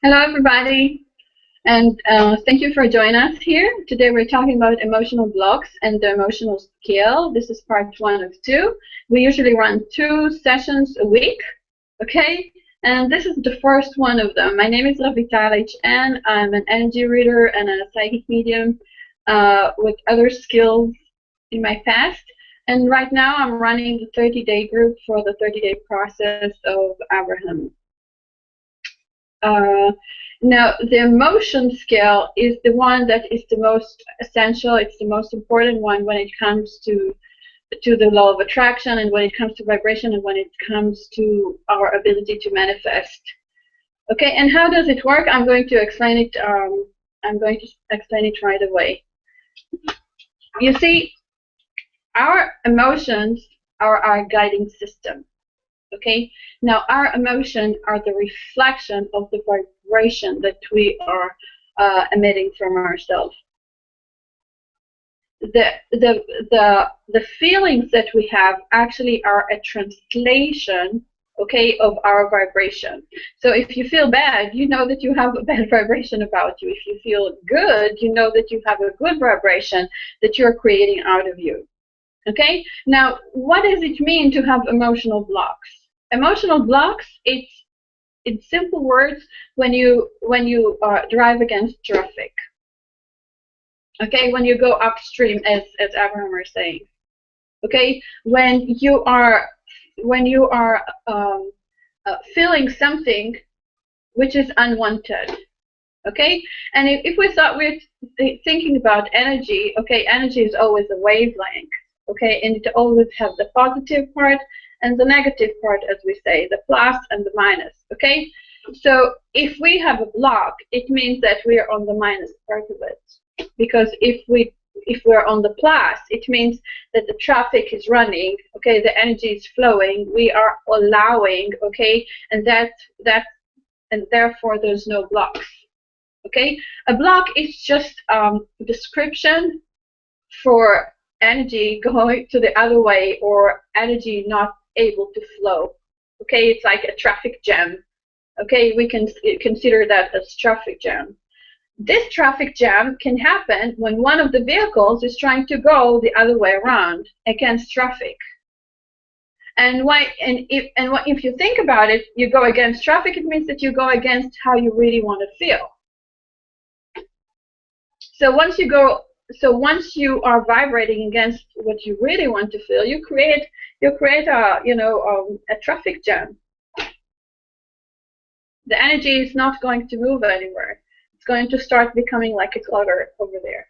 Hello, everybody, and thank you for joining us here. Today we're talking about emotional blocks and the emotional scale. This is part 1 of 2. We usually run 2 sessions a week, okay? And this is the first one of them. My name is Ravitalic, and I'm an energy reader and a psychic medium with other skills in my past. And right now I'm running the 30-day group for the 30-day process of Abraham. Now, the emotion scale is the one that is the most essential. It's the most important one when it comes to the law of attraction, and when it comes to vibration, and when it comes to our ability to manifest. Okay, and how does it work? I'm going to explain it. Right away. You see, our emotions are our guiding system. Okay, now our emotions are the reflection of the vibration that we are emitting from ourselves. The feelings that we have actually are a translation, okay, of our vibration. So if you feel bad, you know that you have a bad vibration about you. If you feel good, you know that you have a good vibration that you're creating out of you. Okay, now what does it mean to have emotional blocks? Emotional blocks, it's in simple words, when you drive against traffic. Okay, when you go upstream, as Abraham was saying. Okay, when you are feeling something which is unwanted. Okay, and if we thought we're thinking about energy, okay, energy is always a wavelength. Okay, and it always has the positive part and the negative part, as we say, the plus and the minus. Okay, so if we have a block, it means that we are on the minus part of it. Because if we're on the plus, it means that the traffic is running. Okay, the energy is flowing. We are allowing. Okay, and therefore there's no blocks. Okay, a block is just a description for energy going to the other way, or energy not able to flow. Okay, it's like a traffic jam. Okay, we can consider that as traffic jam. This traffic jam can happen when one of the vehicles is trying to go the other way around against traffic. And if you think about it, you go against traffic, it means that you go against how you really want to feel. So once you are vibrating against what you really want to feel, you create a traffic jam. The energy is not going to move anywhere. It's going to start becoming like a clutter over there.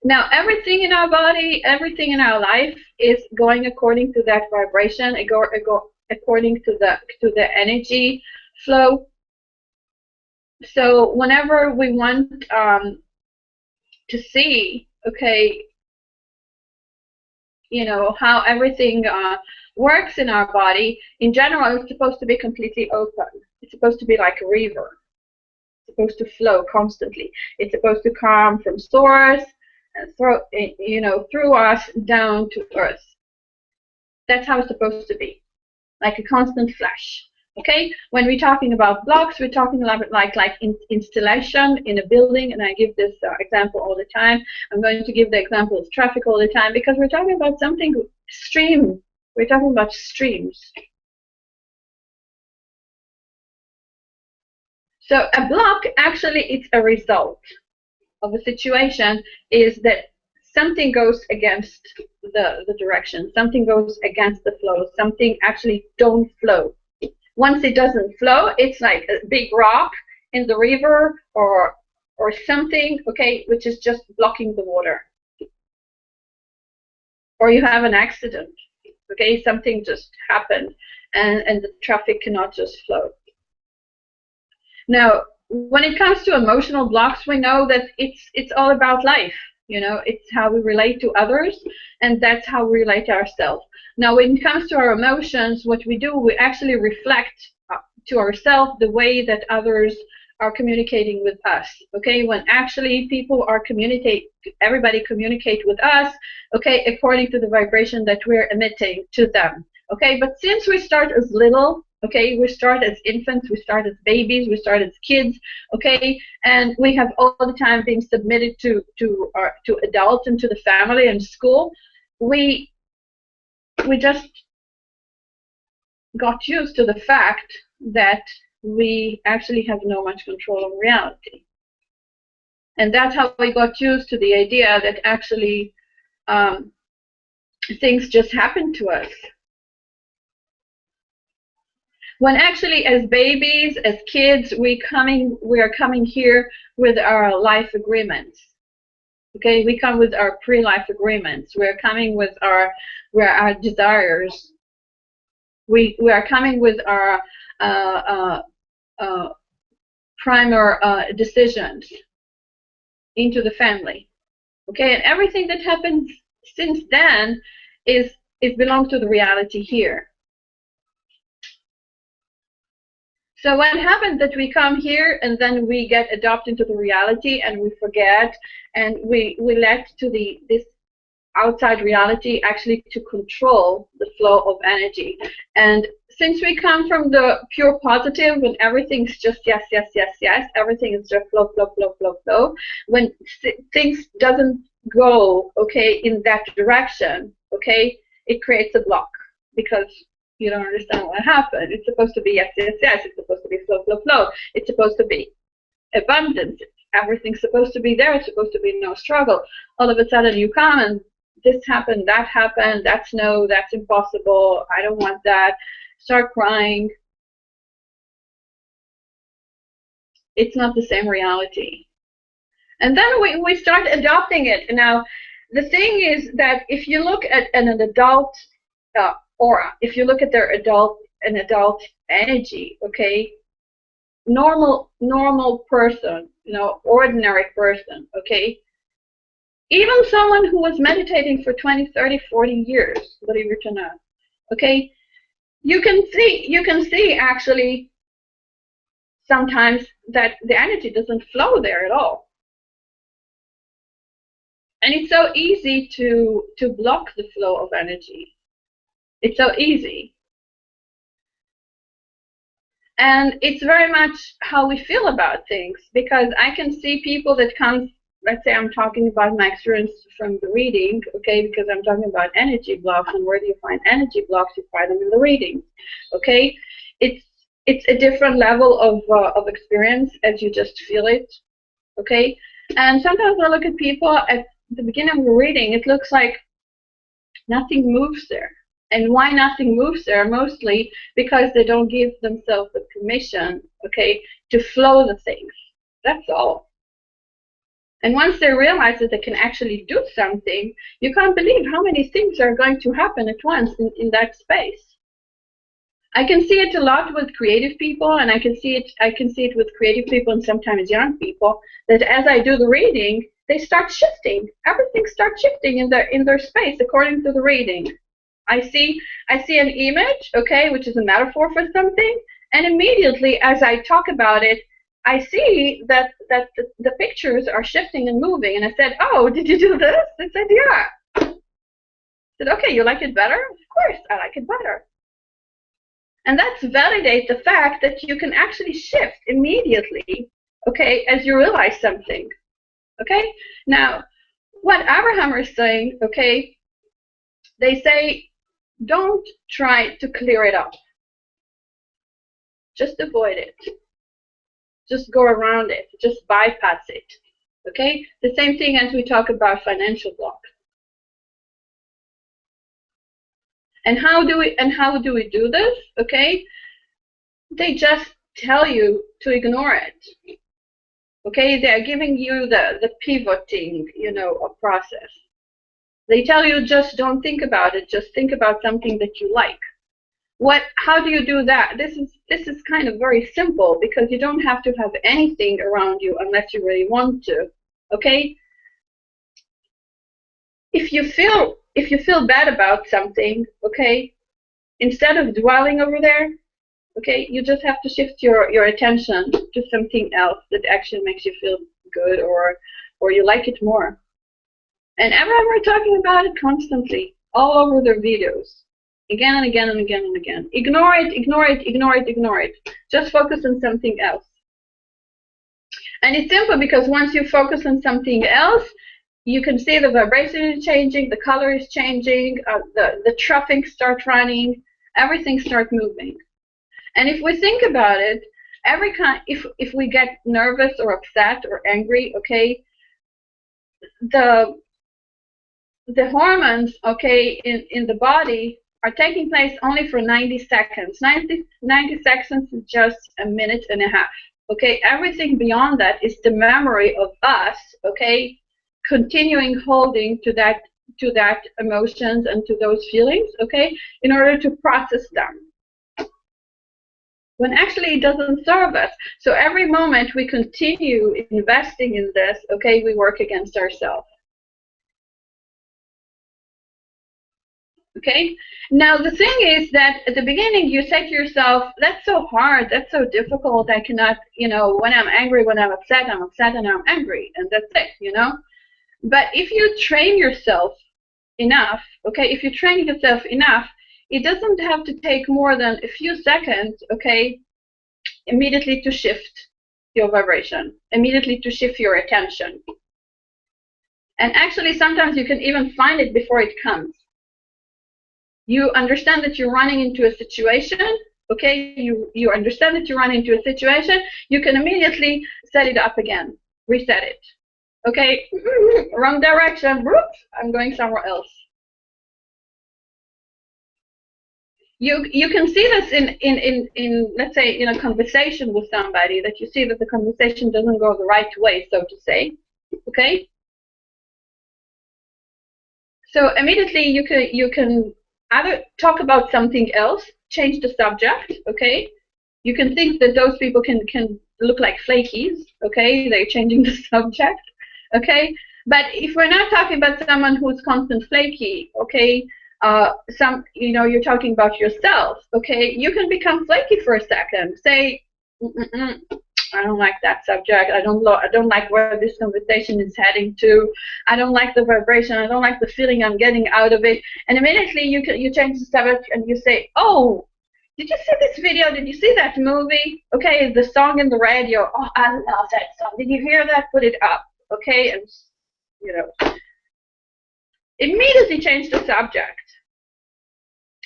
Now, everything in our body, everything in our life is going according to that vibration, according to the energy flow. So whenever we want to see, okay, how everything works in our body, in general, it's supposed to be completely open. It's supposed to be like a river. It's supposed to flow constantly. It's supposed to come from source and through us down to earth. That's how it's supposed to be, like a constant flash. Okay, when we're talking about blocks, we're talking about like installation in a building, and I give this example all the time. I'm going to give the example of traffic all the time, because we're talking about something extreme. We're talking about streams. So a block, actually, it's a result of a situation, is that something goes against the direction, something goes against the flow, something actually don't flow. Once it doesn't flow, it's like a big rock in the river or something, okay, which is just blocking the water. Or you have an accident, okay, something just happened, and the traffic cannot just flow. Now, when it comes to emotional blocks, we know that it's all about life. It's how we relate to others, and that's how we relate to ourselves. Now, when it comes to our emotions, what we do, we actually reflect to ourselves the way that others are communicating with us. Okay, when actually people are everybody communicate with us, okay, according to the vibration that we're emitting to them. Okay, but since we start as little, okay, we start as infants, we start as babies, we start as kids, okay, and we have all the time being submitted to adults and to the family and school, we just got used to the fact that we actually have no much control of reality. And that's how we got used to the idea that actually things just happen to us. When actually, as babies, as kids, we are coming here with our life agreements. Okay, we come with our pre-life agreements. We're coming with our desires. We are coming with our primer decisions into the family. Okay, and everything that happens since then is belongs to the reality here. So what happens that we come here and then we get adopted into the reality and we forget and we let to this outside reality actually to control the flow of energy. And since we come from the pure positive when everything's just yes, yes, yes, yes, everything is just flow, flow, flow, flow, flow, when things doesn't go, okay, in that direction, okay, it creates a block because you don't understand what happened. It's supposed to be yes, yes, yes. It's supposed to be flow, flow, flow. It's supposed to be abundance. Everything's supposed to be there. It's supposed to be no struggle. All of a sudden you come and this happened, that happened, that's no, that's impossible, I don't want that. Start crying. It's not the same reality. And then we start adopting it. Now, the thing is that if you look at an adult aura, if you look at their adult energy, okay, normal person, ordinary person, okay, even someone who was meditating for 20, 30, 40 years, believe it or not, okay, you can see actually sometimes that the energy doesn't flow there at all. And it's so easy to block the flow of energy. It's so easy. And it's very much how we feel about things, because I can see people that come, let's say I'm talking about my experience from the reading, okay, because I'm talking about energy blocks, and where do you find energy blocks? You find them in the reading, okay? It's a different level of experience as you just feel it, okay? And sometimes I look at people at the beginning of the reading, it looks like nothing moves there. And why nothing moves there? Mostly because they don't give themselves the permission, okay, to flow the things. That's all. And once they realize that they can actually do something, you can't believe how many things are going to happen at once in that space. I can see it a lot with creative people, and I can see it with creative people and sometimes young people, that as I do the reading, they start shifting. Everything starts shifting in their space according to the reading. I see an image, okay, which is a metaphor for something, and immediately as I talk about it, I see that the pictures are shifting and moving. And I said, "Oh, did you do this?" They said, "Yeah." I said, "Okay, you like it better?" "Of course, I like it better." And that's validate the fact that you can actually shift immediately, okay, as you realize something, okay? Now, what Abraham is saying, okay, they say, don't try to clear it up. Just avoid it. Just go around it. Just bypass it, okay? The same thing as we talk about financial blocks. And how do we do this? Okay, they just tell you to ignore it. Okay, they are giving you the pivoting, process. They tell you just don't think about it. Just think about something that you like. How do you do that? This is kind of very simple, because you don't have to have anything around you unless you really want to. Okay, if you feel bad about something, okay, instead of dwelling over there, okay, you just have to shift your attention to something else that actually makes you feel good, or you like it more. And everyone are talking about it constantly, all over their videos. again and again and again and again. Ignore it, ignore it, ignore it, ignore it. Just focus on something else. And it's simple because once you focus on something else, you can see the vibration is changing, the color is changing, the traffic starts running, everything starts moving. And if we think about it, if we get nervous or upset or angry, okay, the hormones, okay, in the body are taking place only for 90 seconds. 90 seconds is just a minute and a half. Okay, everything beyond that is the memory of us, okay, continuing holding to that emotions and to those feelings, okay, in order to process them. When actually it doesn't serve us. So every moment we continue investing in this, okay, we work against ourselves. Okay? Now the thing is that at the beginning you say to yourself, that's so hard, that's so difficult, I cannot, when I'm angry, when I'm upset and I'm angry, and that's it, But if you train yourself enough, okay, if you train yourself enough, it doesn't have to take more than a few seconds, okay, immediately to shift your vibration, immediately to shift your attention. And actually, sometimes you can even find it before it comes. You understand that you're running into a situation, okay, you understand that you're running into a situation, you can immediately set it up again, reset it. Okay, wrong direction, I'm going somewhere else. You can see this in let's say in a conversation with somebody, that you see that the conversation doesn't go the right way, so to say. Okay. So immediately you can either talk about something else, change the subject. Okay. You can think that those people can look like flakies. Okay, they're changing the subject. Okay. But if we're not talking about someone who's constant flaky, okay, you're talking about yourself, okay, you can become flaky for a second. Say, I don't like that subject. I don't like where this conversation is heading to. I don't like the vibration. I don't like the feeling I'm getting out of it. And immediately you change the subject and you say, oh, did you see this video? Did you see that movie? Okay, the song in the radio. Oh, I love that song. Did you hear that? Put it up. Okay, and immediately change the subject.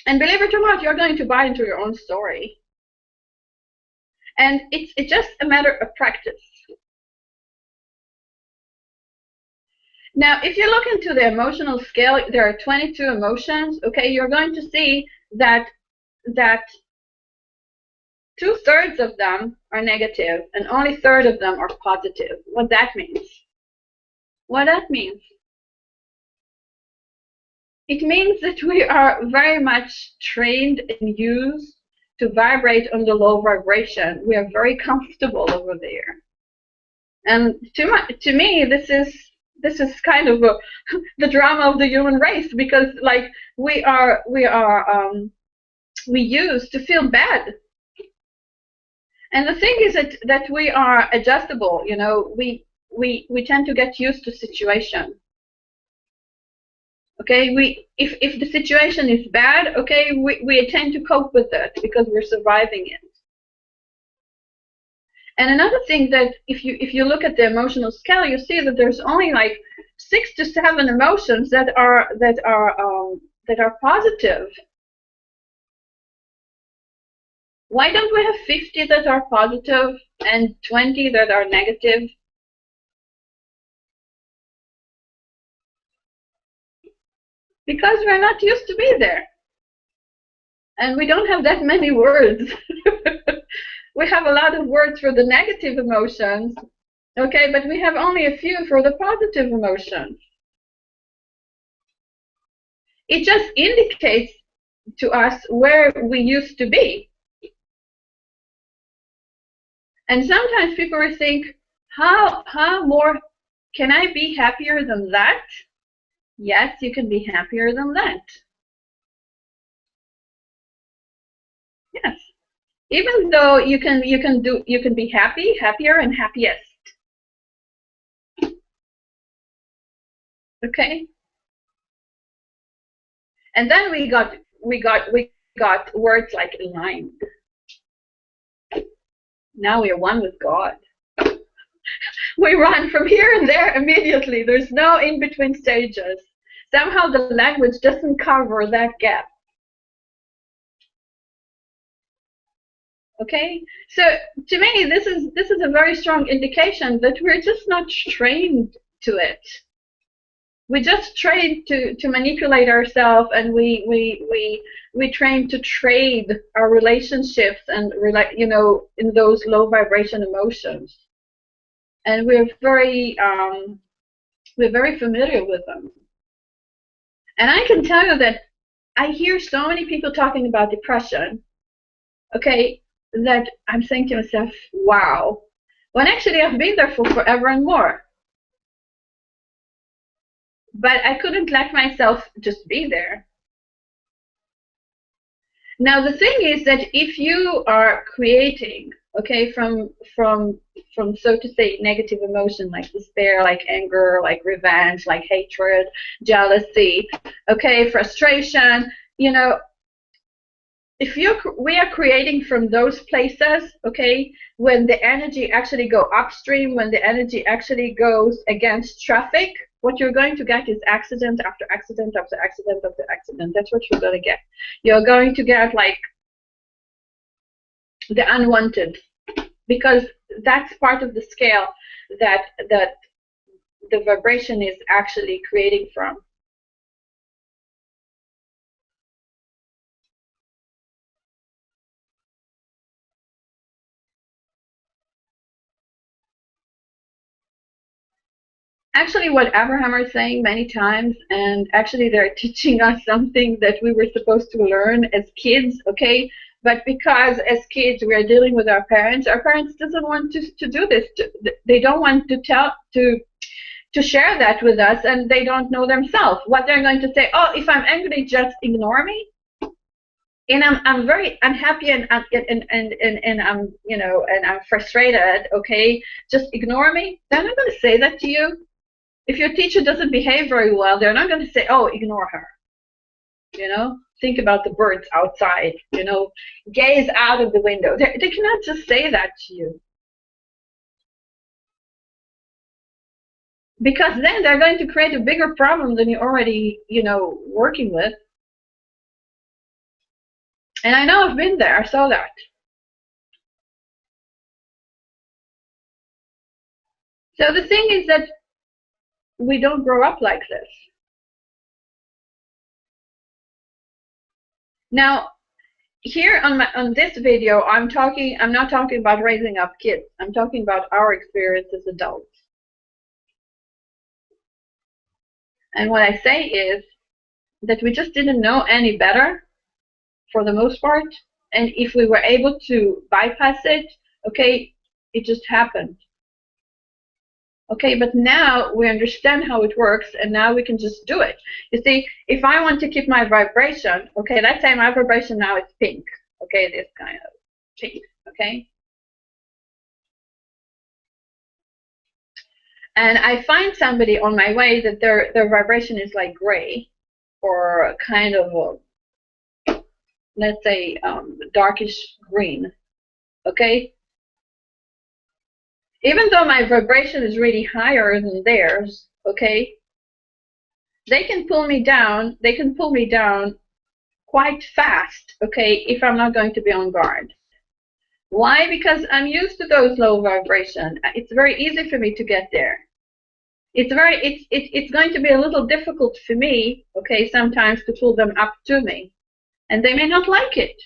And believe it or not, you're going to buy into your own story. And it's just a matter of practice. Now, if you look into the emotional scale, there are 22 emotions. Okay, you're going to see that 2/3 of them are negative and only 1/3 of them are positive. What that means? What that means? It means that we are very much trained and used to vibrate on the low vibration. We are very comfortable over there. And to me, this is kind of the drama of the human race, because like we used to feel bad. And the thing is that we are adjustable. We tend to get used to situation. Okay, if the situation is bad, okay, we tend to cope with it because we're surviving it. And another thing, that if you look at the emotional scale, you see that there's only like 6 to 7 emotions that are positive. Why don't we have 50 that are positive and 20 that are negative? Because we're not used to be there. And we don't have that many words. We have a lot of words for the negative emotions, okay, but we have only a few for the positive emotions. It just indicates to us where we used to be. And sometimes people will think, how more can I be happier than that? Yes, you can be happier than that. Yes. Even though you can be happier and happiest. Okay? And then we got we got words like aligned. Now we are one with God. We run from here and there immediately. There's no in-between stages. Somehow the language doesn't cover that gap. Okay, so to me, this is a very strong indication that we're just not trained to it. We just train to manipulate ourselves, and we train to trade our relationships and in those low vibration emotions, and we're very familiar with them. And I can tell you that I hear so many people talking about depression, okay, that I'm saying to myself, wow, when actually I've been there for forever and more. But I couldn't let myself just be there. Now the thing is that if you are creating, okay, from so to say negative emotion like despair, like anger, like revenge, like hatred, jealousy, okay, frustration, if we are creating from those places, okay, when the energy actually go upstream, when the energy actually goes against traffic, what you're going to get is accident after accident after accident after accident. That's what you're going to get. You're going to get like the unwanted, because that's part of the scale that the vibration is actually creating from. Actually, what Abraham is saying many times, and actually they're teaching us something that we were supposed to learn as kids, okay? But because as kids we are dealing with our parents doesn't want to do this. They don't want to share that with us, and they don't know themselves. What they're going to say, oh, if I'm angry, just ignore me. And I'm very unhappy and I'm and I'm frustrated, okay? Just ignore me. They're not going to say that to you. If your teacher doesn't behave very well, they're not going to say, oh, ignore her. Think about the birds outside, gaze out of the window. They cannot just say that to you. Because then they're going to create a bigger problem than you're already, working with. And I know I've been there, I saw that. So the thing is that we don't grow up like this. Now, here on this video, I'm not talking about raising up kids. I'm talking about our experience as adults. And what I say is that we just didn't know any better for the most part. And if we were able to bypass it, okay, it just happened. Okay, but now we understand how it works, and now we can just do it. You see, if I want to keep my vibration, okay, let's say my vibration now is pink, okay, this kind of pink, okay? And I find somebody on my way that their vibration is like gray, or kind of, let's say, darkish green, okay? Even though my vibration is really higher than theirs, okay, they can pull me down. They can pull me down quite fast, okay, if I'm not going to be on guard. Why? Because I'm used to those low vibration. It's very easy for me to get there. It's going to be a little difficult for me, okay, sometimes to pull them up to me, and they may not like it.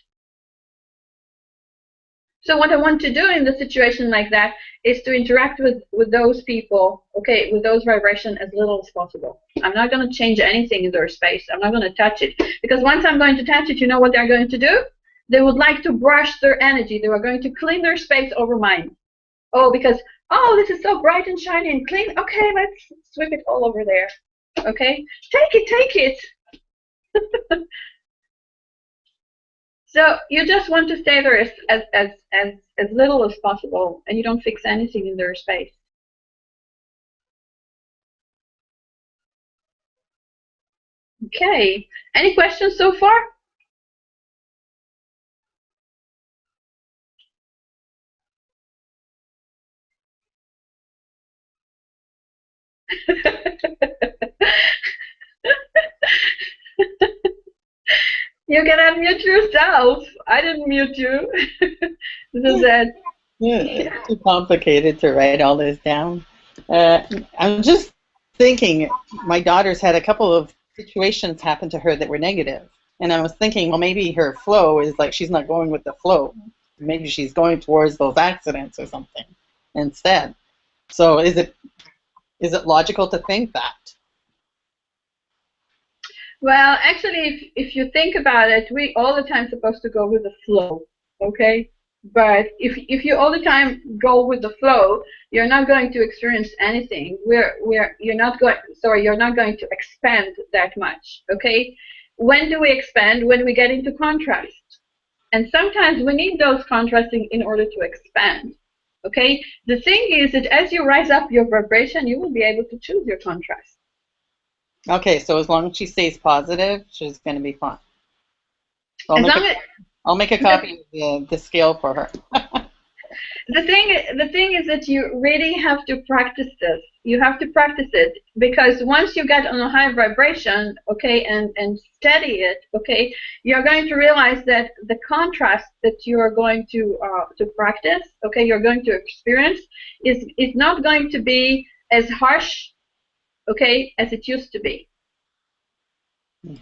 So what I want to do in the situation like that is to interact with those people, okay, with those vibrations as little as possible. I'm not going to change anything in their space. I'm not going to touch it. Because once I'm going to touch it, you know what they're going to do? They would like to brush their energy. They are going to clean their space over mine. Oh, because, oh, this is so bright and shiny and clean. Okay, let's sweep it all over there. Okay? Take it. So you just want to stay there as little as possible, and you don't fix anything in their space. Okay. Any questions so far? You can unmute yourself. I didn't mute you. So that. Yeah, it's too complicated to write all this down. I'm just thinking, my daughter's had a couple of situations happen to her that were negative. And I was thinking, well, maybe her flow is like she's not going with the flow. Maybe she's going towards those accidents or something instead. So is it logical to think that? Well, actually, if you think about it, we all the time supposed to go with the flow, okay? But if you all the time go with the flow, you're not going to experience anything. You're not going to expand that much, okay? When do we expand? When we get into contrast. And sometimes we need those contrasting in order to expand. Okay? The thing is that as you rise up your vibration, you will be able to choose your contrast. Okay, so as long as she stays positive, she's going to be fine. So I'll make a copy of the scale for her. The thing is that you really have to practice this. You have to practice it, because once you get on a high vibration, okay, and steady it, okay, you're going to realize that the contrast that you are going to practice, okay, you're going to experience is not going to be as harsh, okay, as it used to be.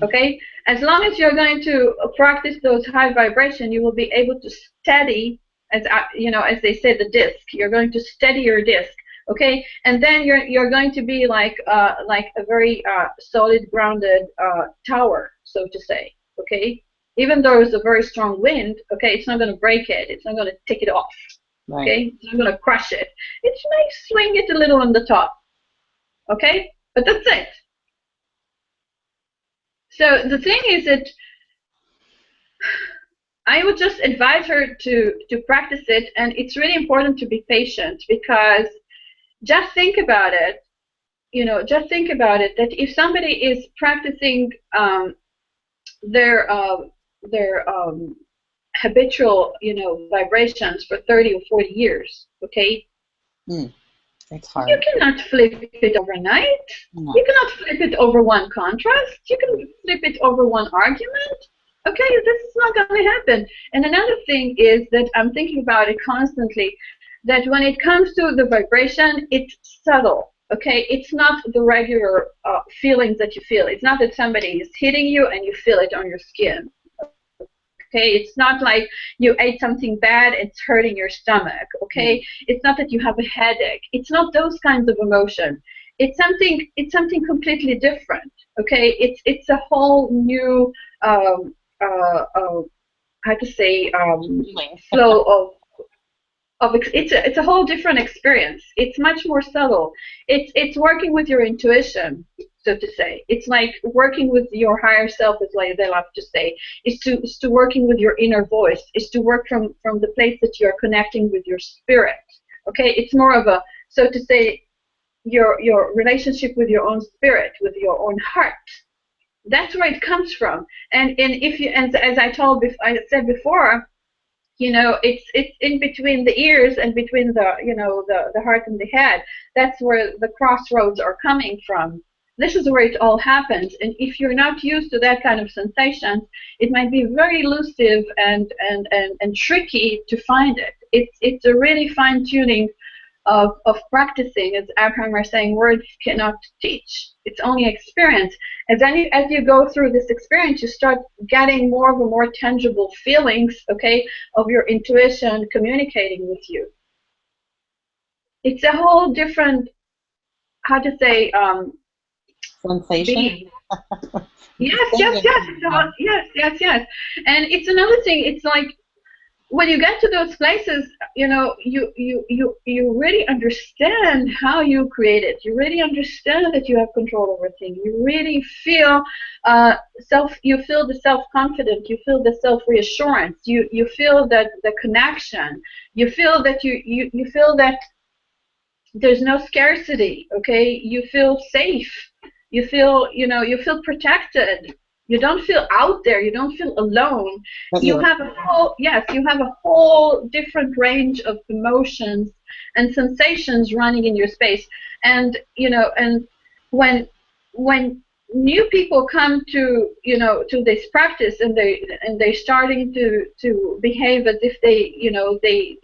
Okay, as long as you're going to practice those high vibration, you will be able to steady, as as they say, the disc. You're going to steady your disc, okay, and then you're going to be like a very solid, grounded tower, so to say, okay. Even though it's a very strong wind, okay, it's not going to break it. It's not going to take it off, Right. okay. It's not going to crush it. It may swing it a little on the top, okay, but that's it. So the thing is that I would just advise her to practice it, and it's really important to be patient, because just think about it. Just think about it, that if somebody is practicing their habitual, vibrations for 30 or 40 years, okay? It's hard. You cannot flip it overnight. No. You cannot flip it over one contrast. You can flip it over one argument. Okay, this is not going to happen. And another thing is that I'm thinking about it constantly, that when it comes to the vibration, it's subtle. Okay, it's not the regular feelings that you feel. It's not that somebody is hitting you and you feel it on your skin. Okay, it's not like you ate something bad, it's hurting your stomach. Okay, it's not that you have a headache. It's not those kinds of emotion. It's something completely different. Okay, it's a whole new how to say flow of it's a whole different experience. It's much more subtle. It's working with your intuition, so to say. It's like working with your higher self, is like they love to say. It's to working with your inner voice. It's to work from the place that you're connecting with your spirit. Okay, it's more of a, so to say, your relationship with your own spirit, with your own heart. That's where it comes from. And if you, and as I said before, it's in between the ears and between the heart and the head. That's where the crossroads are coming from. This is where it all happens. And if you're not used to that kind of sensation, it might be very elusive and tricky to find it. It's a really fine tuning of practicing. As Abraham are saying, words cannot teach. It's only experience. As you go through this experience, you start getting more of a more tangible feelings, okay, of your intuition communicating with you. It's a whole different, how to say, sensation. Yes. And it's another thing. It's like, when you get to those places, you really understand how you create it. You really understand that you have control over things. You really feel you feel the self-confidence. You feel the self-reassurance. You feel that the connection. You feel that you feel that there's no scarcity. Okay, you feel safe. You feel you feel protected. You don't feel out there. You don't feel alone. You have a whole different range of emotions and sensations running in your space. And and when new people come to, you know, to this practice, and they're starting to behave as if they, you know, they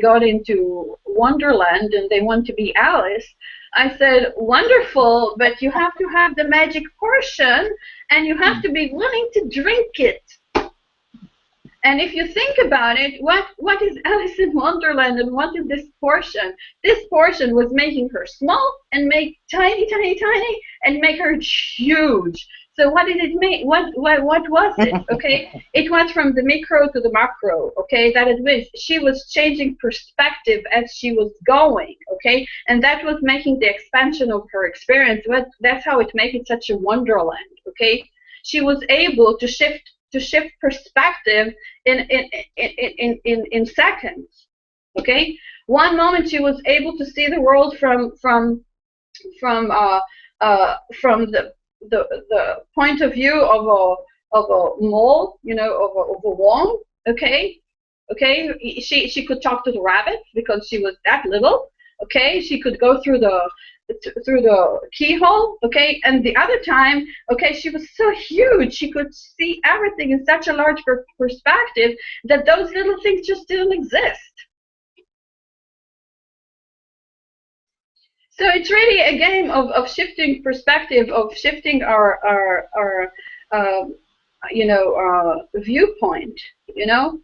got into Wonderland and they want to be Alice. I said, wonderful, but you have to have the magic portion, and you have to be willing to drink it. And if you think about it, what is Alice in Wonderland, and what is this portion? This portion was making her small and make tiny, tiny, tiny, and make her huge. So what did it make? What was it? Okay, it was from the micro to the macro. Okay, that it was. She was changing perspective as she was going. Okay, and that was making the expansion of her experience. That's how it made it such a wonderland. Okay, she was able to shift perspective in seconds. Okay, one moment she was able to see the world from the point of view of a mole, you know, of a worm. Okay, she could talk to the rabbits because she was that little. Okay, she could go through the keyhole. Okay, and the other time, okay, she was so huge, she could see everything in such a large perspective that those little things just didn't exist. So it's really a game of shifting perspective, of shifting our viewpoint. You know,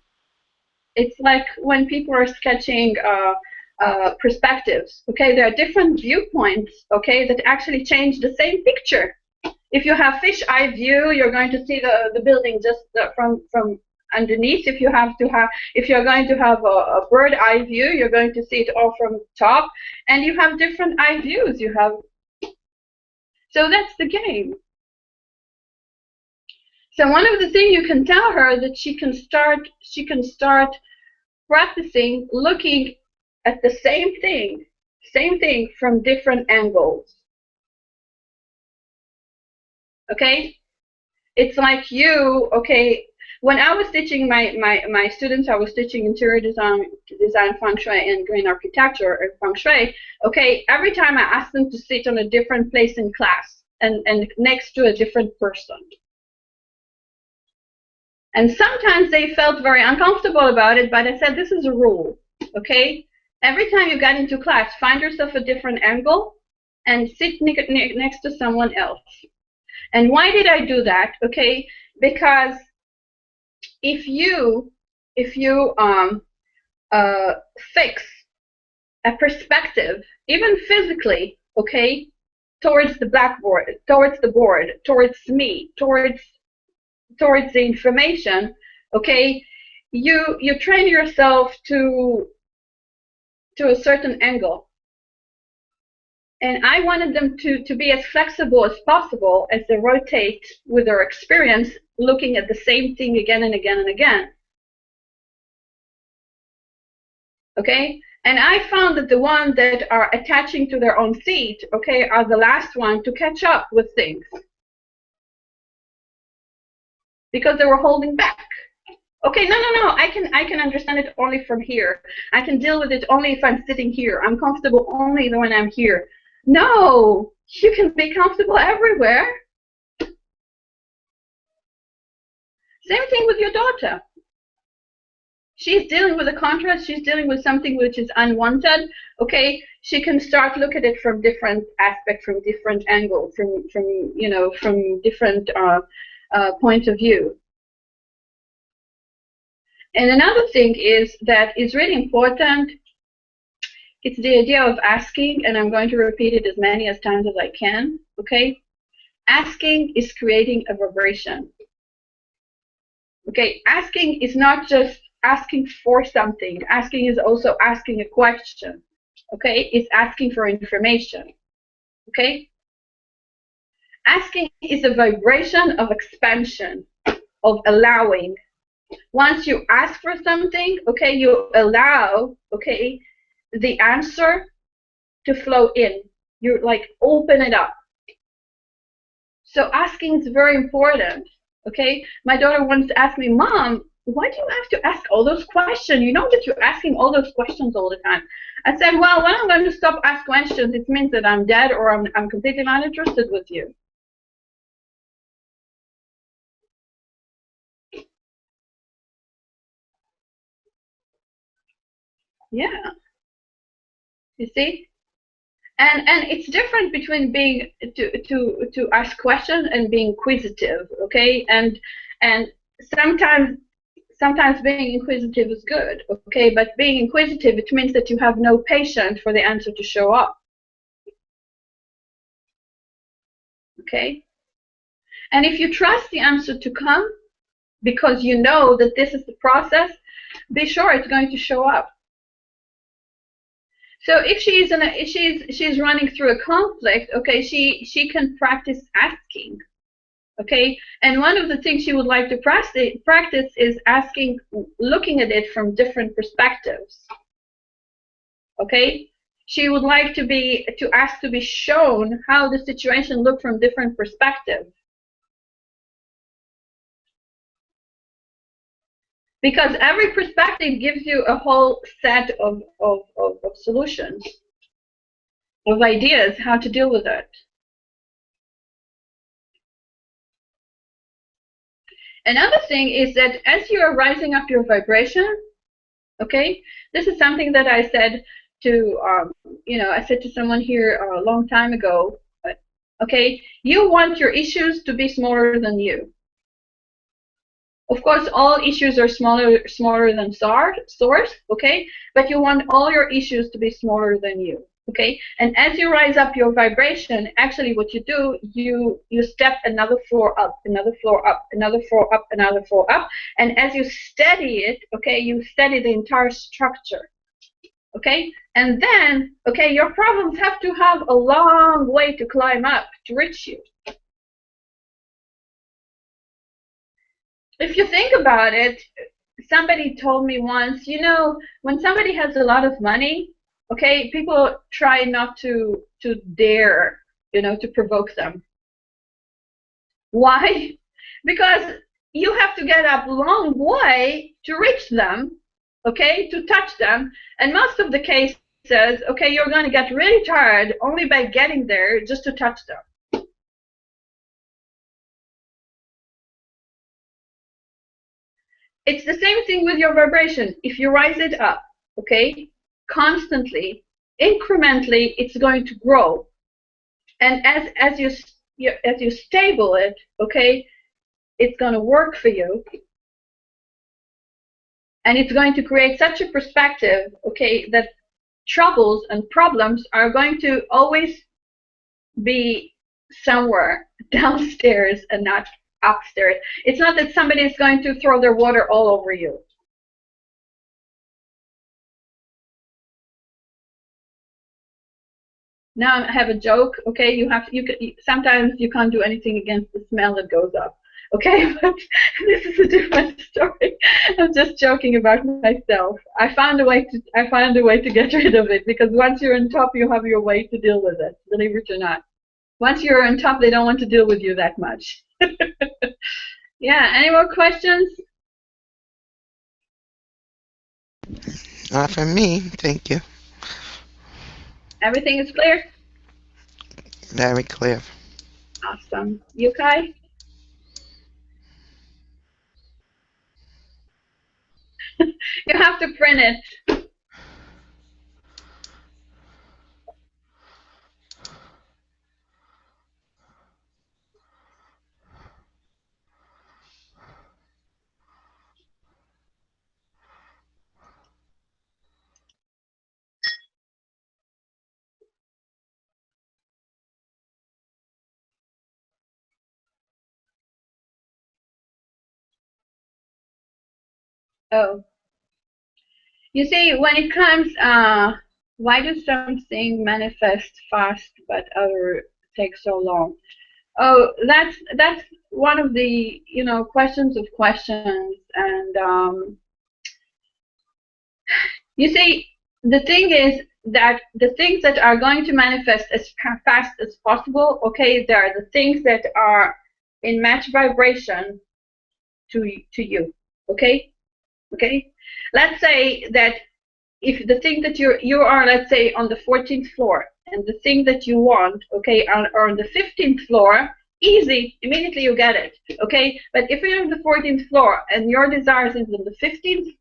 it's like when people are sketching perspectives. Okay, there are different viewpoints. Okay, that actually change the same picture. If you have fish eye view, you're going to see the building just from underneath. If you're going to have a bird eye view, you're going to see it all from top. And you have different eye views. So that's the game. So one of the things you can tell her that she can start practicing looking at the same thing from different angles. Okay? It's like you, okay, when I was teaching my students, I was teaching interior design, feng shui, and green architecture, or feng shui. Okay, every time I asked them to sit on a different place in class and next to a different person. And sometimes they felt very uncomfortable about it, but I said, this is a rule, okay? Every time you get into class, find yourself a different angle and sit next to someone else. And why did I do that? Okay, because if you fix a perspective, even physically, okay, towards the blackboard, towards the board, towards me, towards the information, okay, you train yourself to a certain angle. And I wanted them to be as flexible as possible as they rotate with their experience, looking at the same thing again and again and again. Okay? And I found that the ones that are attaching to their own seat, okay, are the last one to catch up with things. Because they were holding back. Okay, no, I can understand it only from here. I can deal with it only if I'm sitting here. I'm comfortable only when I'm here. No, you can be comfortable everywhere. Same thing with your daughter. She's dealing with a contrast. She's dealing with something which is unwanted. Okay, she can start look at it from different aspects, from different angles, from different point of view. And another thing is that is really important. It's the idea of asking, and I'm going to repeat it as many times as I can. Okay, asking is creating a vibration. Okay, asking is not just asking for something. Asking is also asking a question. Okay, it's asking for information. Okay, asking is a vibration of expansion, of allowing. Once you ask for something, okay, you allow, okay, the answer to flow in. You like open it up. So asking is very important. Okay, my daughter once asked me, Mom, why do you have to ask all those questions? You know that you're asking all those questions all the time. I said, well, when I'm going to stop asking questions, it means that I'm dead or I'm completely not interested with you. Yeah. You see? And it's different between being to ask questions and being inquisitive, okay? And sometimes sometimes being inquisitive is good, okay? But being inquisitive, it means that you have no patience for the answer to show up, okay? And if you trust the answer to come because you know that this is the process, be sure it's going to show up. So if she's running through a conflict, okay, she can practice asking, okay. And one of the things she would like to practice is asking, looking at it from different perspectives, okay. She would like to ask to be shown how the situation looked from different perspectives. Because every perspective gives you a whole set of solutions, of ideas how to deal with it. Another thing is that as you are rising up your vibration, okay, this is something that I said to, I said to someone here a long time ago, okay, you want your issues to be smaller than you. Of course, all issues are smaller than source, okay? But you want all your issues to be smaller than you, okay? And as you rise up your vibration, actually what you do, you step another floor up, another floor up, another floor up, another floor up. And as you steady it, okay, you steady the entire structure, okay? And then, okay, your problems have to have a long way to climb up to reach you. If you think about it, somebody told me once, when somebody has a lot of money, okay, people try not to dare, to provoke them. Why? Because you have to get up a long way to reach them, okay, to touch them. And most of the cases, okay, you're going to get really tired only by getting there just to touch them. It's the same thing with your vibration. If you rise it up, okay, constantly, incrementally, it's going to grow. And as you stable it, okay, it's going to work for you. And it's going to create such a perspective, okay, that troubles and problems are going to always be somewhere downstairs and not upstairs. It's not that somebody is going to throw their water all over you. Now I have a joke. Okay, sometimes you can't do anything against the smell that goes up. Okay, but this is a different story. I'm just joking about myself. I found a way to get rid of it, because once you're on top, you have your way to deal with it. Believe it or not. Once you're on top, they don't want to deal with you that much. Yeah. Any more questions? Not for me, thank you. Everything is clear? Very clear. Awesome. Yukai? You have to print it. Oh. You see, when it comes, why do some things manifest fast but other take so long? Oh, that's one of the questions of questions. And you see, the thing is that the things that are going to manifest as fast as possible, okay, they are the things that are in match vibration to you, okay. Let's say that if the thing that you are, let's say, on the 14th floor, and the thing that you want, okay, are on the 15th floor, easy, immediately you get it, okay. But if you're on the 14th floor and your desires is on the 50th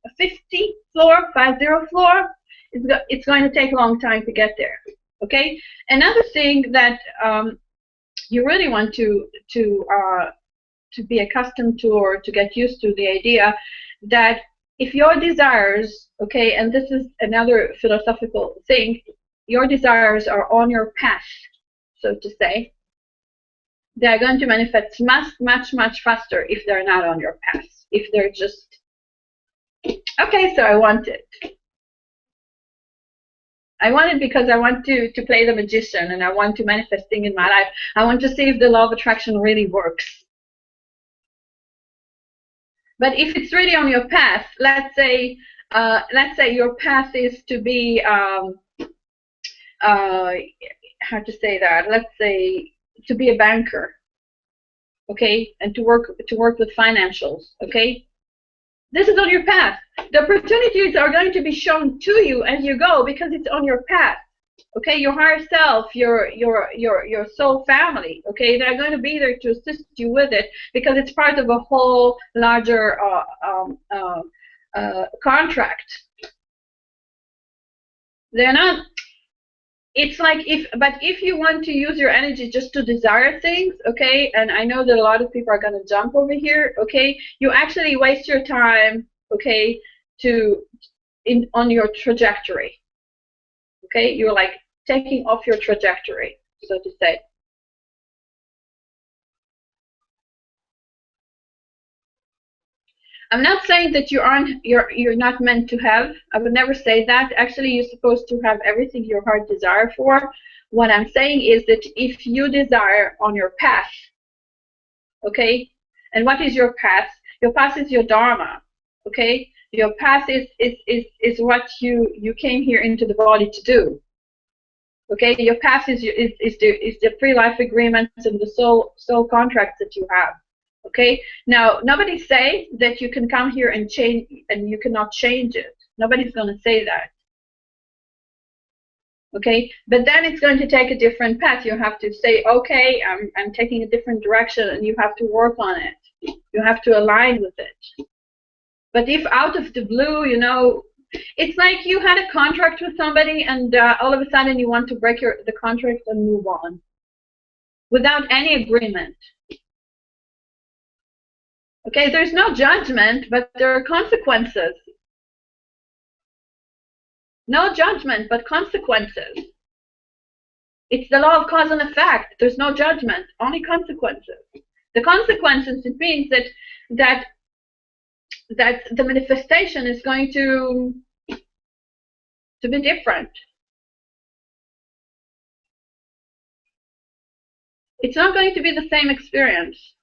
floor, 50 floor, it's going to take a long time to get there. Okay. Another thing that you really want to be accustomed to, or to get used to the idea that if your desires, okay, and this is another philosophical thing, your desires are on your path, so to say, they're going to manifest much faster if they're not on your path. If they're just, okay, so I want it. I want it because I want to play the magician, and I want to manifest things in my life. I want to see if the law of attraction really works. But if it's really on your path, let's say your path is to be, how to say that? Let's say to be a banker, okay, and to work with financials, okay. This is on your path. The opportunities are going to be shown to you as you go because it's on your path. Okay, your higher self, your soul family, okay, they're going to be there to assist you with it because it's part of a whole larger contract. They're not. It's like if you want to use your energy just to desire things, okay, and I know that a lot of people are going to jump over here, okay, you actually waste your time, okay, on your trajectory. Okay, you're like taking off your trajectory, so to say. I'm not saying that you're not meant to have. I would never say that. Actually, you're supposed to have everything your heart desires for. What I'm saying is that if you desire on your path, okay, and what is your path? Your path is your dharma, okay. Your path is what you came here into the body to do. Okay, your path is the pre-life agreements and the soul contracts that you have. Okay, now nobody say that you can come here and change and you cannot change it. Nobody's going to say that. Okay, but then it's going to take a different path. You have to say, okay, I'm taking a different direction, and you have to work on it. You have to align with it. But if out of the blue, you know, it's like you had a contract with somebody, and all of a sudden you want to break the contract and move on without any agreement. Okay, there's no judgment, but there are consequences. No judgment, but consequences. It's the law of cause and effect. There's no judgment, only consequences. The consequences, it means that the manifestation is going to be different. It's not going to be the same experience.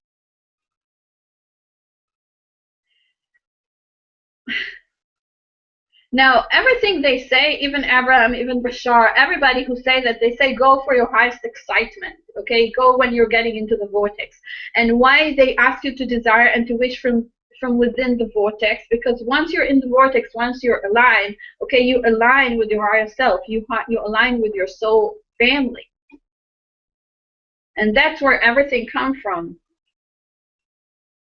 Now, everything they say, even Abraham, even Bashar, everybody who say that, they say go for your highest excitement, okay? Go when you're getting into the vortex. And why they ask you to desire and to wish from within the vortex? Because once you're in the vortex, once you're aligned, okay, you align with your higher self. You align with your soul family. And that's where everything comes from.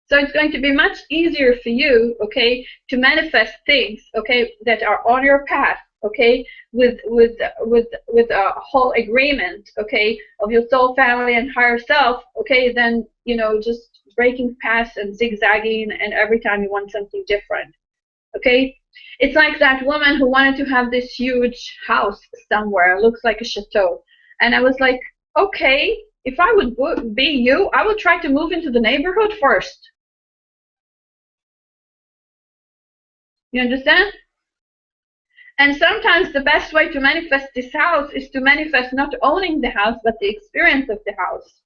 So it's going to be much easier for you, okay, to manifest things, okay, that are on your path, okay, with a whole agreement, okay, of your soul family and higher self, okay, than, you know, just breaking paths and zigzagging and every time you want something different, okay. It's like that woman who wanted to have this huge house somewhere, looks like a chateau, and I was like, okay, if I would be you, I would try to move into the neighborhood first. You understand? And sometimes the best way to manifest this house is to manifest not owning the house, but the experience of the house.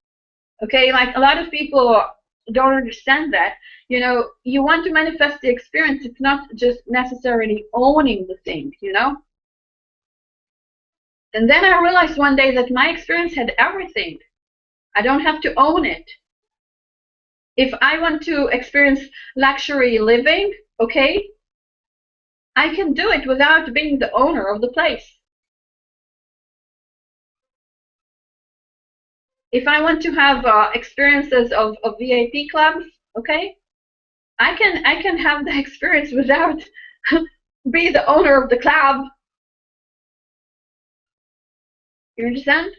Okay, like a lot of people don't understand that. You know, you want to manifest the experience. It's not just necessarily owning the thing, you know? And then I realized one day that my experience had everything. I don't have to own it. If I want to experience luxury living, okay, I can do it without being the owner of the place. If I want to have experiences of VIP clubs, okay, I can have the experience without be the owner of the club. You understand?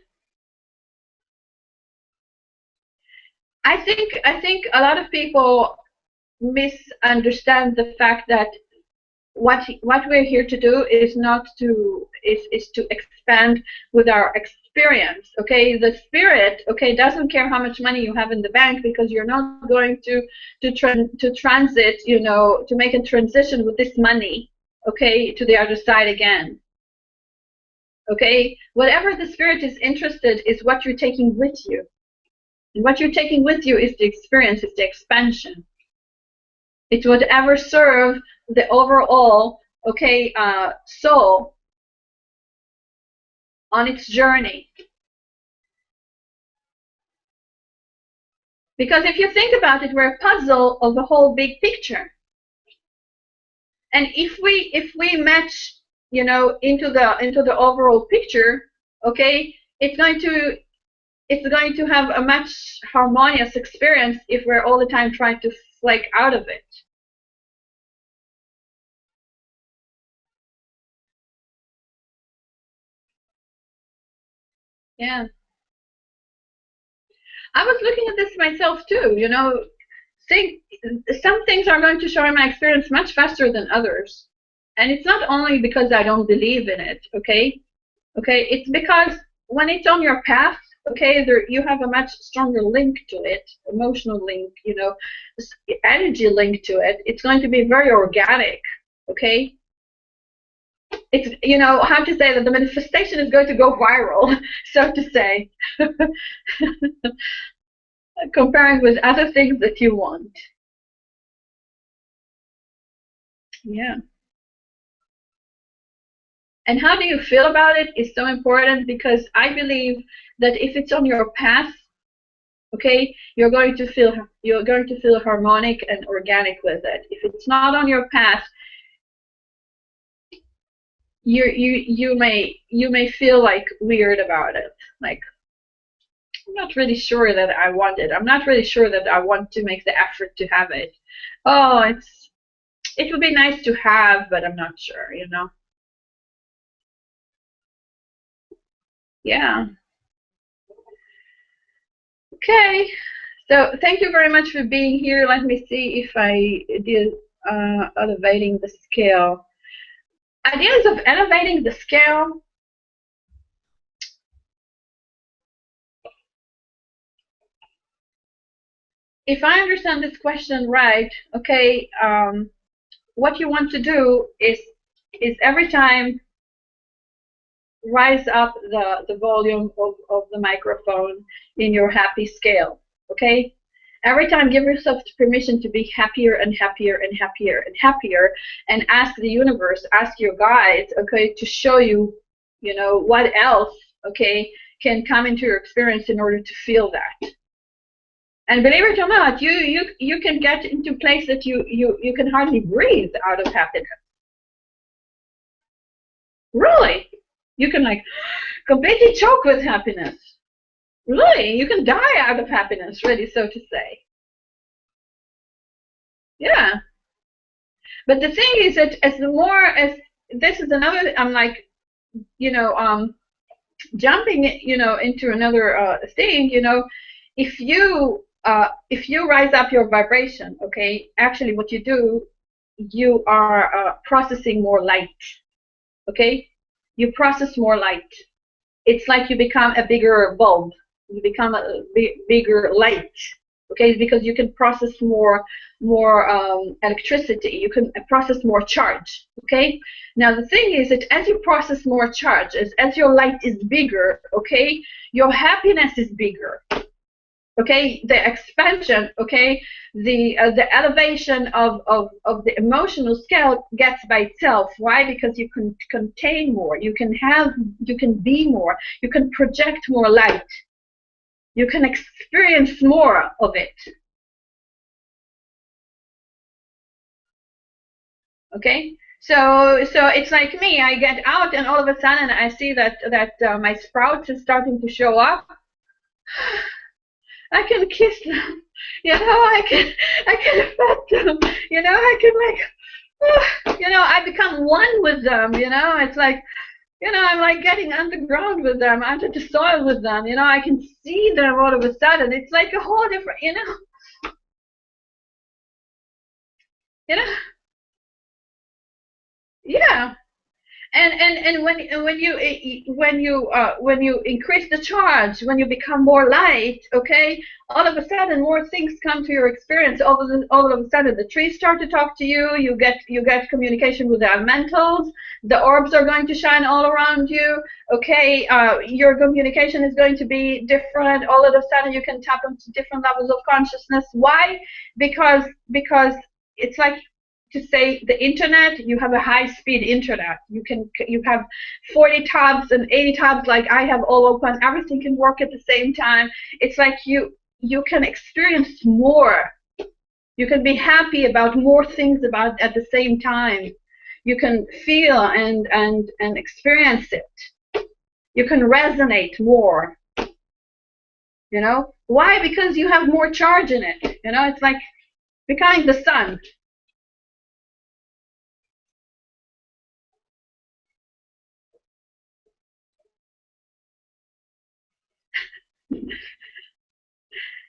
I think a lot of people misunderstand the fact that what we're here to do is not to is to expand with our experience. Okay, the spirit, okay, doesn't care how much money you have in the bank, because you're not going to transit, you know, to make a transition with this money, okay, to the other side again. Okay, whatever the spirit is interested is what you're taking with you, and what you're taking with you is the experience, it's the expansion. It's whatever serve the overall, okay, soul on its journey. Because if you think about it, we're a puzzle of the whole big picture. And if we match, you know, into the overall picture, okay, it's going to have a much harmonious experience if we're all the time trying to flake out of it. Yeah. I was looking at this myself too, you know. Some things are going to show in my experience much faster than others. And it's not only because I don't believe in it, okay? Okay, it's because when it's on your path, okay, you have a much stronger link to it, emotional link, you know, energy link to it. It's going to be very organic, okay? It's, you know, how to say that the manifestation is going to go viral, so to say, comparing with other things that you want. Yeah. And how do you feel about it is so important, because I believe that if it's on your path, okay, you're going to feel harmonic and organic with it. If it's not on your path, you may feel like weird about it. Like, I'm not really sure that I want it. I'm not really sure that I want to make the effort to have it. Oh, it would be nice to have, but I'm not sure, you know. Yeah. Okay. So thank you very much for being here. Let me see if I did elevating the scale. Ideas of elevating the scale. If I understand this question right, okay, what you want to do is every time rise up the volume of the microphone in your happy scale, okay? Every time give yourself permission to be happier and happier and happier and happier, and ask the universe, ask your guides, okay, to show you, you know, what else, okay, can come into your experience in order to feel that. And believe it or not, you can get into a place that you can hardly breathe out of happiness. Really. You can like completely choke with happiness. Really, you can die out of happiness, really, so to say. Yeah. But the thing is that as the more as this is another, I'm like, you know, jumping, you know, into another thing, you know, if you rise up your vibration, okay, actually what you do, you are processing more light, okay? You process more light. It's like you become a bigger bulb. You become a bigger light, okay? Because you can process more electricity. You can process more charge, okay? Now the thing is that as you process more charge, as your light is bigger, okay, your happiness is bigger. Okay, the expansion, okay, the elevation of the emotional scale gets by itself. Why? Because you can contain more, you can be more, you can project more light, you can experience more of it. Okay, so it's like me. I get out, and all of a sudden I see that my sprouts is starting to show up. I can kiss them, you know. I can pet them, you know. I can like, you know. I become one with them, you know. It's like, You know, I'm like getting underground with them, under the soil with them. You know, I can see them all of a sudden. It's like a whole different, you know, yeah. And when you increase the charge, when you become more light, okay, all of a sudden more things come to your experience. All of a sudden the trees start to talk to you. You get communication with the elementals. The orbs are going to shine all around you. Okay, your communication is going to be different. All of a sudden you can tap into different levels of consciousness. Why? Because it's like, to say the internet, you have a high-speed internet. You have 40 tabs and 80 tabs like I have all open. Everything can work at the same time. It's like you can experience more. You can be happy about more things about at the same time. You can feel and experience it. You can resonate more. You know why? Because you have more charge in it. You know, it's like becoming the sun.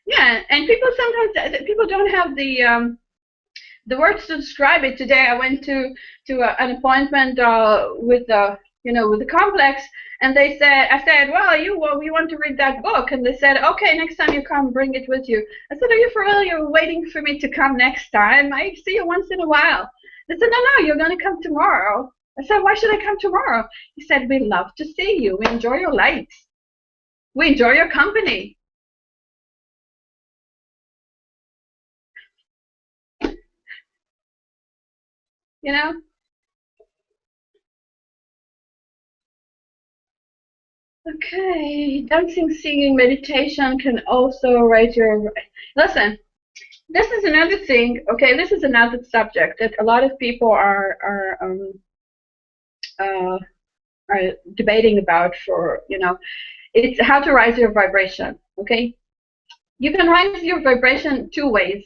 Yeah, and people sometimes don't have the words to describe it. Today I went to an appointment with with the complex, and I said, well, we want to read that book, and they said, okay, next time you come, bring it with you. I said, are you for real? You're waiting for me to come next time? I see you once in a while. They said, no, you're going to come tomorrow. I said, why should I come tomorrow? He said, we love to see you. We enjoy your lights. We enjoy your company. You know? Okay, dancing, singing, meditation can also raise your. Listen, this is another thing. Okay, this is another subject that a lot of people uh, are debating about. It's how to rise your vibration. Okay, you can rise your vibration two ways.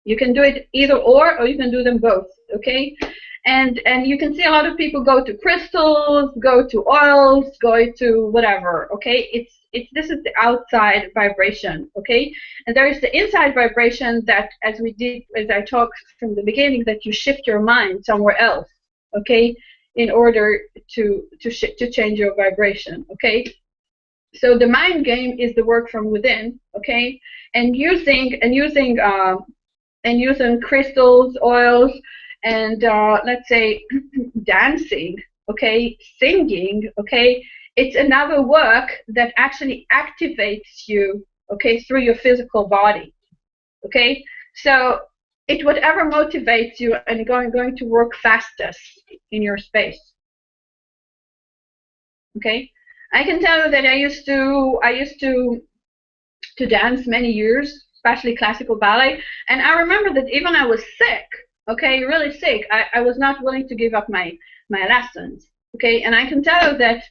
You can do it either or you can do them both. Okay, and you can see a lot of people go to crystals, go to oils, go to whatever. Okay, this is the outside vibration. Okay, and there is the inside vibration that, as I talked from the beginning, that you shift your mind somewhere else. Okay, in order to change your vibration. Okay, so the mind game is the work from within. Okay, and using crystals, oils, and let's say dancing, okay, singing, okay, it's another work that actually activates you, okay, through your physical body, okay. So it whatever motivates you and going to work fastest in your space, okay. I can tell you that I used to dance many years, especially classical ballet. And I remember that even I was sick, okay, really sick, I was not willing to give up my lessons, okay. And I can tell you that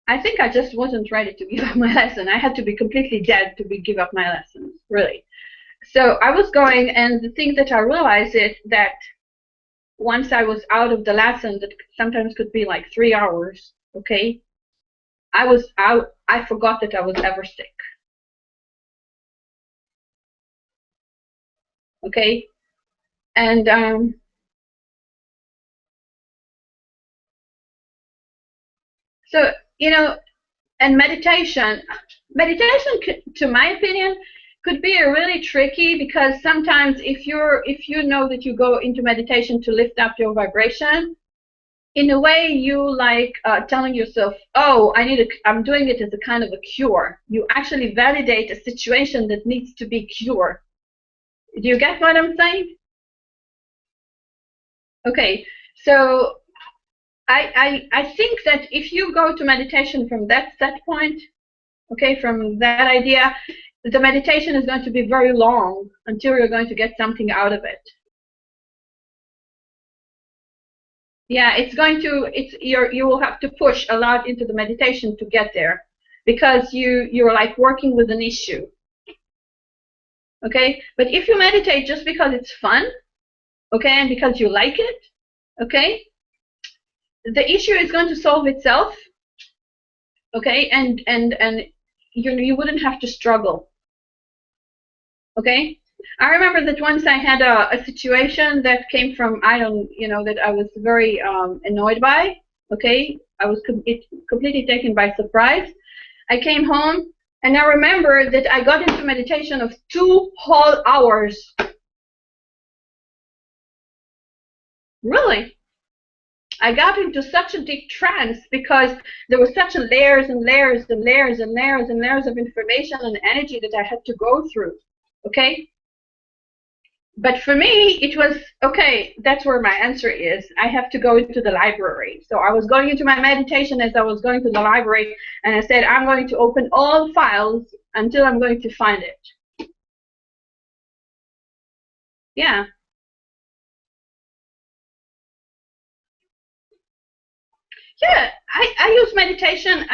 I think I just wasn't ready to give up my lesson. I had to be completely dead to give up my lessons, really. So I was going, and the thing that I realized is that once I was out of the lesson, that sometimes could be like 3 hours, okay, I forgot that I was ever sick. Okay, and so and meditation, to my opinion, could be really tricky, because sometimes if you know that you go into meditation to lift up your vibration, in a way you like telling yourself, oh, I'm doing it as a kind of a cure. You actually validate a situation that needs to be cured. Do you get what I'm saying? Okay, so I think that if you go to meditation from that set point, okay, from that idea, the meditation is going to be very long until you're going to get something out of it. Yeah, you will have to push a lot into the meditation to get there, because you're like working with an issue. Okay, but if you meditate just because it's fun, okay, and because you like it, okay, the issue is going to solve itself, okay, and you wouldn't have to struggle, okay. I remember that once I had a situation that came from, that I was very annoyed by, okay. I was completely taken by surprise. I came home, and I remember that I got into meditation of 2 whole hours. Really. I got into such a deep trance because there were such layers and layers and layers and layers and layers of information and energy that I had to go through, okay? But for me, it was, okay, that's where my answer is. I have to go into the library. So I was going into my meditation as I was going to the library, and I said, I'm going to open all files until I'm going to find it. Yeah. Yeah, I use meditation.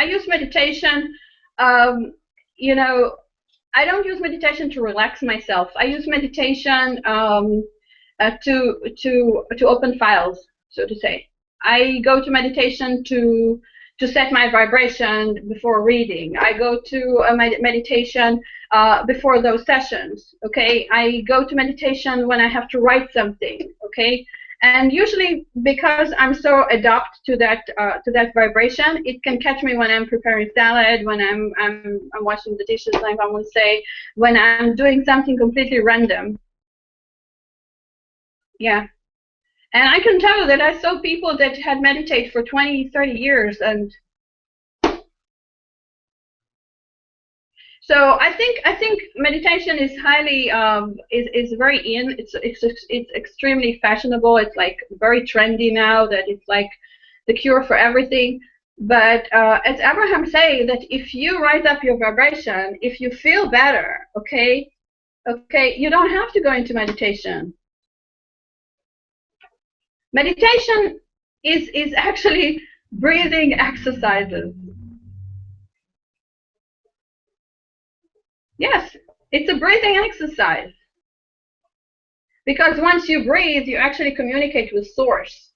You know, I don't use meditation to relax myself. I use meditation to open files, so to say. I go to meditation to set my vibration before reading. I go to a meditation before those sessions. Okay, I go to meditation when I have to write something. Okay. And usually, because I'm so adapt to that vibration, it can catch me when I'm preparing salad, when I'm washing the dishes, like I would say, when I'm doing something completely random. Yeah, and I can tell that I saw people that had meditated for 20, 30 years, and so I think meditation is highly is very in. It's extremely fashionable. It's like very trendy now. That it's like the cure for everything. But as Abraham say, that if you rise up your vibration, if you feel better, okay, you don't have to go into meditation. Meditation is actually breathing exercises. Yes, it's a breathing exercise. Because once you breathe, you actually communicate with source.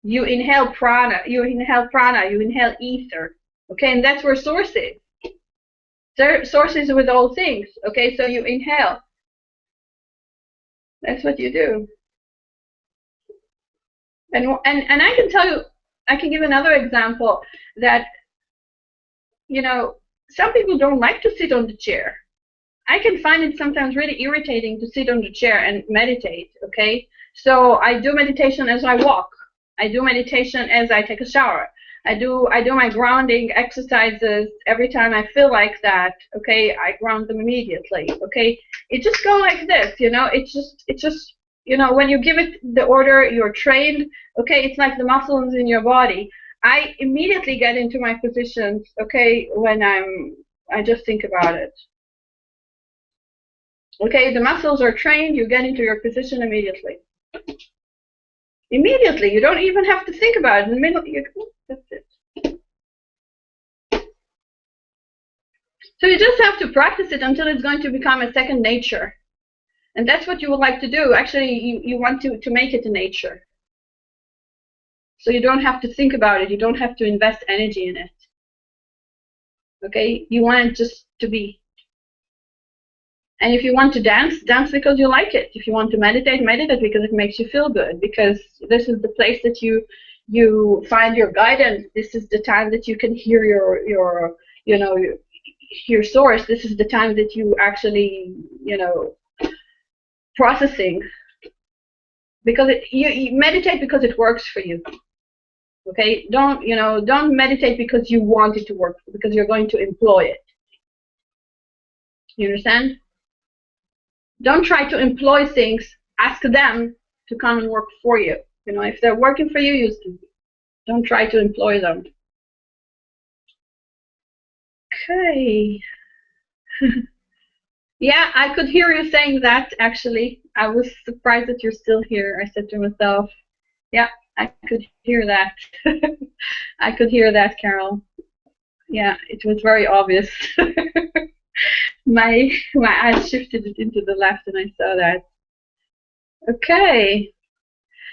You inhale prana, you inhale ether. Okay, and that's where source is. Source is with all things. Okay, so you inhale. That's what you do. And I can tell you, I can give another example that, some people don't like to sit on the chair. I can find it sometimes really irritating to sit on the chair and meditate, okay? So I do meditation as I walk. I do meditation as I take a shower. I do my grounding exercises every time I feel like that, okay? I ground them immediately, okay? It just go like this, it's just when you give it the order, you're trained, okay? It's like the muscles in your body. I immediately get into my positions, okay, when I just think about it. Okay, the muscles are trained, you get into your position immediately. Immediately, you don't even have to think about it. In the middle, that's it. So you just have to practice it until it's going to become a second nature. And that's what you would like to do. Actually, you want to make it a nature. So you don't have to think about it. You don't have to invest energy in it. Okay? You want it just to be. And if you want to dance, dance because you like it. If you want to meditate, meditate because it makes you feel good. Because this is the place that you find your guidance. This is the time that you can hear your source. This is the time that you actually, processing. Because you meditate because it works for you. Okay, don't meditate because you want it to work, because you're going to employ it. You understand? Don't try to employ things. Ask them to come and work for you. If they're working for you, use them. Don't try to employ them. Okay. Yeah, I could hear you saying that, actually. I was surprised that you're still here. I said to myself, yeah, I could hear that. I could hear that, Carol. Yeah, it was very obvious. My eyes shifted into the left and I saw that. Okay.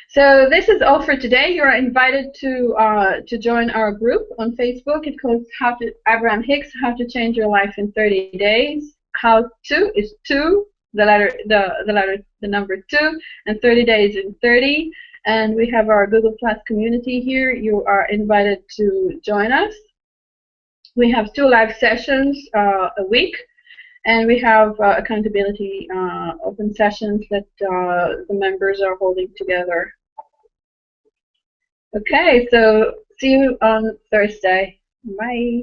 So this is all for today. You are invited to join our group on Facebook. It's called Abraham-Hicks, How to Change Your Life in 30 Days. How to is two, the number two, and 30 days in 30. And we have our Google Plus community here. You are invited to join us. We have 2 live sessions a week. And we have accountability open sessions that the members are holding together. Okay, so see you on Thursday. Bye.